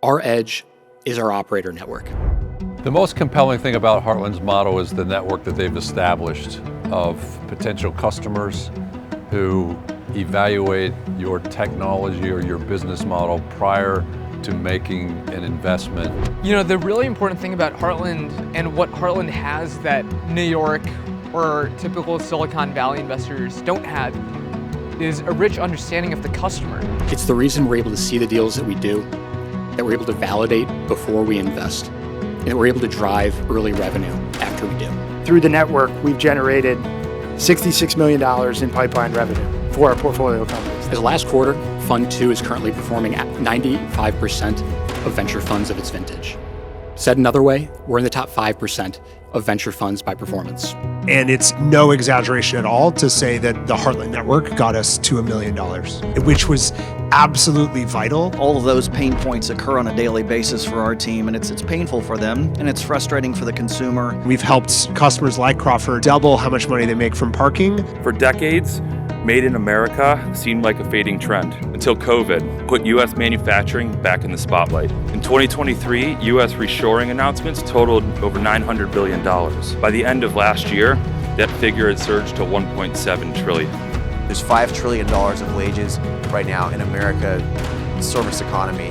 Our edge is our operator network. The most compelling thing about Heartland's model is the network that they've established of potential customers who evaluate your technology or your business model prior to making an investment. You know, the really important thing about Heartland and what Heartland has that New York or typical Silicon Valley investors don't have is a rich understanding of the customer. It's the reason we're able to see the deals that we do, that we're able to validate before we invest, and that we're able to drive early revenue after we do. Through the network, we've generated $66 million in pipeline revenue for our portfolio companies. As of last quarter, Fund 2 is currently performing at 95% of venture funds of its vintage. Said another way, we're in the top 5% of venture funds by performance. And it's no exaggeration at all to say that the Heartland Network got us to $1 million, which was absolutely vital. All of those pain points occur on a daily basis for our team, and it's painful for them, and it's frustrating for the consumer. We've helped customers like Crawford double how much money they make from parking. For decades, Made in America seemed like a fading trend until COVID put U.S. manufacturing back in the spotlight. In 2023, U.S. reshoring announcements totaled over $900 billion. By the end of last year, that figure had surged to $1.7 trillion. There's $5 trillion of wages right now in America, service economy,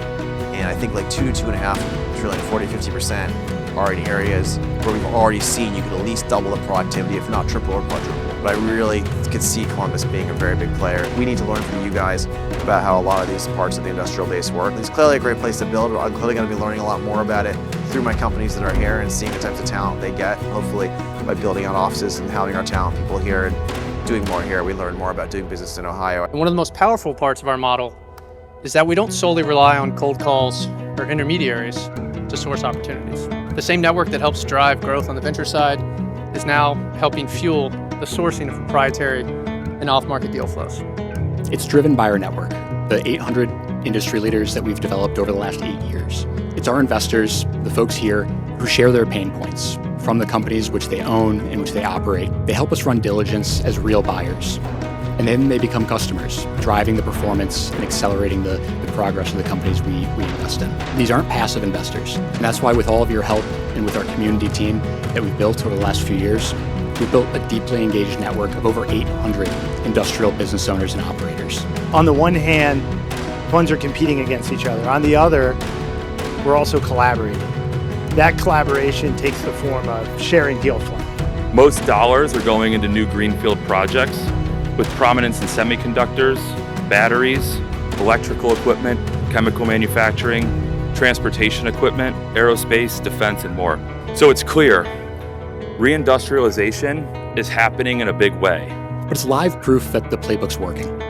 and I think like $2.5 trillion, 40-50% are in areas where we've already seen you could at least double the productivity, if not triple or quadruple. But I really could see Columbus being a very big player. We need to learn from you guys about how a lot of these parts of the industrial base work. It's clearly a great place to build. I'm clearly going to be learning a lot more about it through my companies that are here and seeing the types of talent they get. Hopefully by building out offices and having our talent people here and doing more here, we learn more about doing business in Ohio. One of the most powerful parts of our model is that we don't solely rely on cold calls or intermediaries to source opportunities. The same network that helps drive growth on the venture side is now helping fuel the sourcing of proprietary and off-market deal flows. It's driven by our network, the 800 industry leaders that we've developed over the last 8 years. It's our investors, the folks here, who share their pain points from the companies which they own and which they operate. They help us run diligence as real buyers. And then they become customers, driving the performance and accelerating the progress of the companies we invest in. These aren't passive investors. And that's why with all of your help and with our community team that we've built over the last few years, we've built a deeply engaged network of over 800 industrial business owners and operators. On the one hand, funds are competing against each other. On the other, we're also collaborating. That collaboration takes the form of sharing deal flow. Most dollars are going into new greenfield projects with prominence in semiconductors, batteries, electrical equipment, chemical manufacturing, transportation equipment, aerospace, defense, and more. So it's clear, reindustrialization is happening in a big way. But it's live proof that the playbook's working.